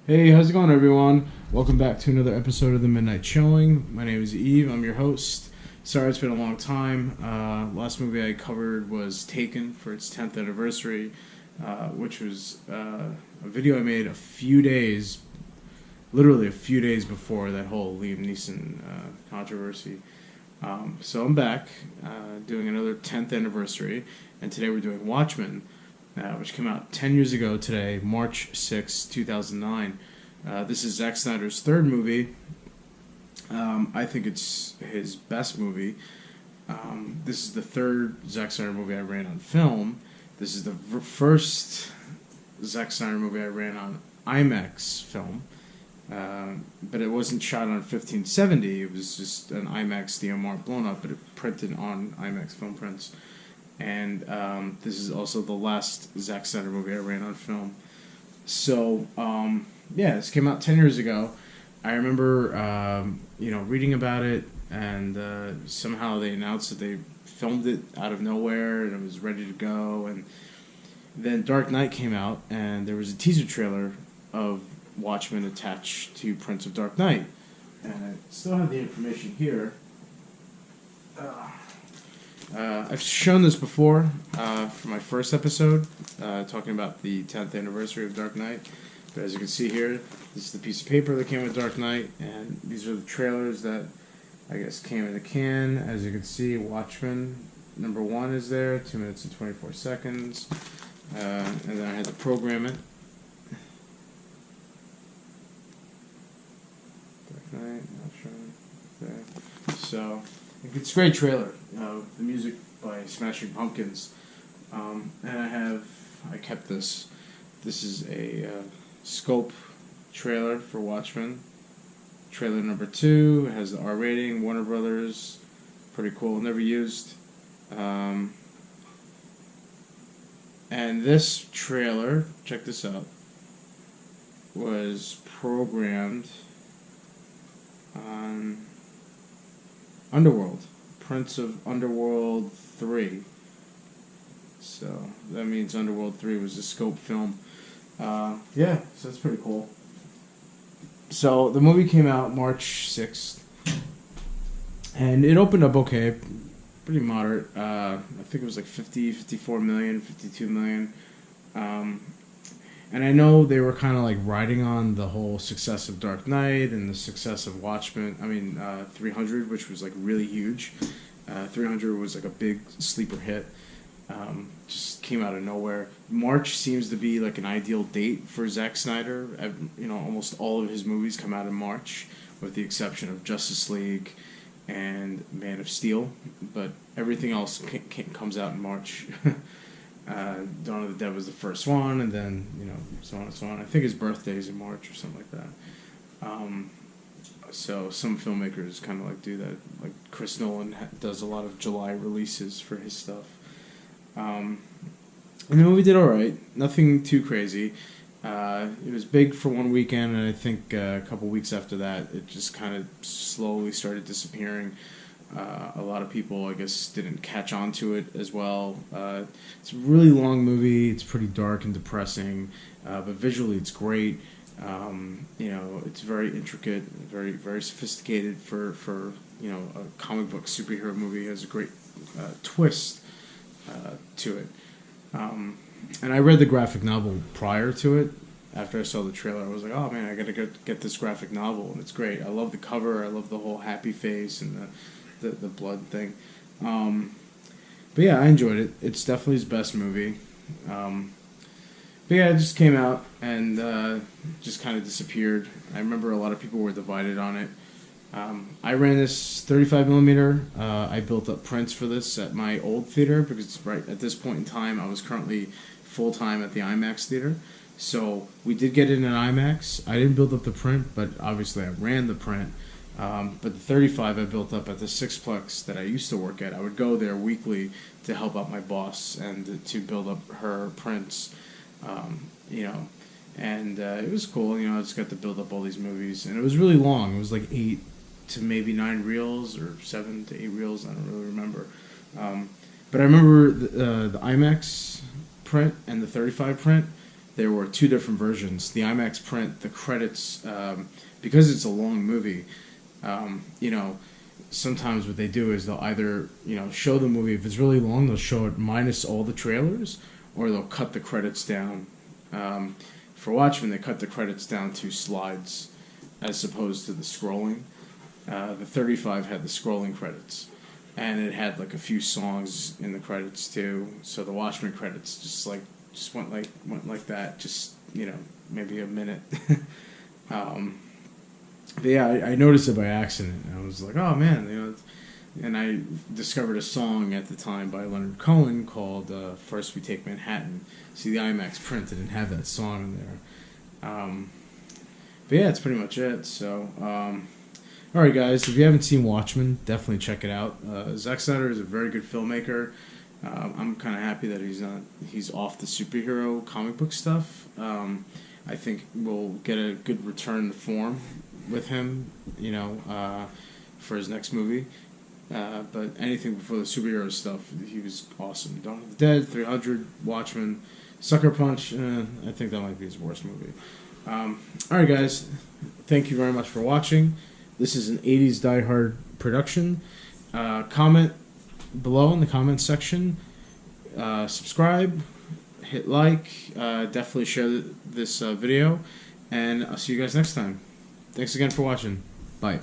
Hey, how's it going, everyone? Welcome back to another episode of the Midnight Showing. My name is Eve. I'm your host. Sorry, it's been a long time. Last movie I covered was Taken for its 10th anniversary, which was a video I made literally a few days before that whole Liam Neeson controversy. So I'm back doing another 10th anniversary, and today we're doing Watchmen, which came out 10 years ago today, March 6, 2009. This is Zack Snyder's third movie. I think it's his best movie. This is the third Zack Snyder movie I ran on film. This is the first Zack Snyder movie I ran on IMAX film. But it wasn't shot on 1570. It was just an IMAX DMR blown up, but it printed on IMAX film prints. And this is also the last Zack Snyder movie I ran on film. So, this came out 10 years ago. I remember, reading about it, and somehow they announced that they filmed it out of nowhere, and it was ready to go. And then Dark Knight came out, and there was a teaser trailer of Watchmen attached to Prince of Dark Knight. And I still have the information here. I've shown this before for my first episode, talking about the 10th anniversary of Dark Knight. But as you can see here, this is the piece of paper that came with Dark Knight, and these are the trailers that I guess came in the can. As you can see, Watchmen number 1 is there, 2 minutes and 24 seconds, and then I had to program it. Dark Knight, not showing there. So it's a great trailer. The music by Smashing Pumpkins, and I kept this. This is a scope trailer for Watchmen. Trailer number 2 has the R rating. Warner Brothers, pretty cool. Never used. And this trailer, check this out, was programmed on Underworld. Prince of Underworld 3. So that means Underworld 3 was a scope film. So that's pretty cool. So the movie came out March 6th, and it opened up okay, pretty moderate. I think it was like 54 million, 52 million. And I know they were kind of like riding on the whole success of Dark Knight and the success of Watchmen. 300, which was like really huge. 300 was like a big sleeper hit. Just came out of nowhere. March seems to be like an ideal date for Zack Snyder. Almost all of his movies come out in March, with the exception of Justice League and Man of Steel. But everything else comes out in March. Dawn of the Dead was the first one, and then so on and so on. I think his birthday is in March or something like that. So some filmmakers kind of like do that. Like Chris Nolan does a lot of July releases for his stuff. And the movie did all right. Nothing too crazy. It was big for one weekend, and I think a couple weeks after that, it just kind of slowly started disappearing. A lot of people, I guess, didn't catch on to it as well. It's a really long movie. It's pretty dark and depressing, but visually it's great. It's very intricate, very very sophisticated for a comic book superhero movie. It has a great twist to it. And I read the graphic novel prior to it. After I saw the trailer, I was like, oh man, I gotta get this graphic novel, and it's great. I love the cover. I love the whole happy face and the blood thing. But yeah, I enjoyed it. It's definitely his best movie. But yeah, it just came out and just kind of disappeared. I remember a lot of people were divided on it. I ran this 35 millimeter. I built up prints for this at my old theater because right at this point in time I was currently full time at the IMAX theater. So we did get it in IMAX. I didn't build up the print, but obviously I ran the print. But the 35 I built up at the Sixplex that I used to work at. I would go there weekly to help out my boss and to build up her prints. And it was cool. I just got to build up all these movies, and it was really long. It was like 8 to maybe 9 reels or 7 to 8 reels. I don't really remember. But I remember the IMAX print and the 35 print. there were two different versions. The IMAX print, the credits, because it's a long movie, you know, sometimes what they do is they'll either, you know, show the movie. If it's really long, they'll show it minus all the trailers, or they'll cut the credits down. For Watchmen, they cut the credits down to slides as opposed to the scrolling. The 35 had the scrolling credits, and it had like a few songs in the credits too. So the Watchmen credits just went like that, just, you know, maybe a minute. But yeah, I noticed it by accident. I was like, oh man, you know, and I discovered a song at the time by Leonard Cohen called "First We Take Manhattan." See, the IMAX print didn't have that song in there. But yeah, it's pretty much it. So, all right, guys, if you haven't seen Watchmen, definitely check it out. Zack Snyder is a very good filmmaker. I'm kind of happy that he's off the superhero comic book stuff. I think we'll get a good return to form with him, you know, for his next movie. But anything before the superhero stuff, he was awesome. Dawn of the Dead, 300, Watchmen, Sucker Punch, I think that might be his worst movie. Alright guys, thank you very much for watching. This is an 80s Die Hard production. Comment below in the comments section. Subscribe, hit like, definitely share this video, and I'll see you guys next time. Thanks again for watching. Bye.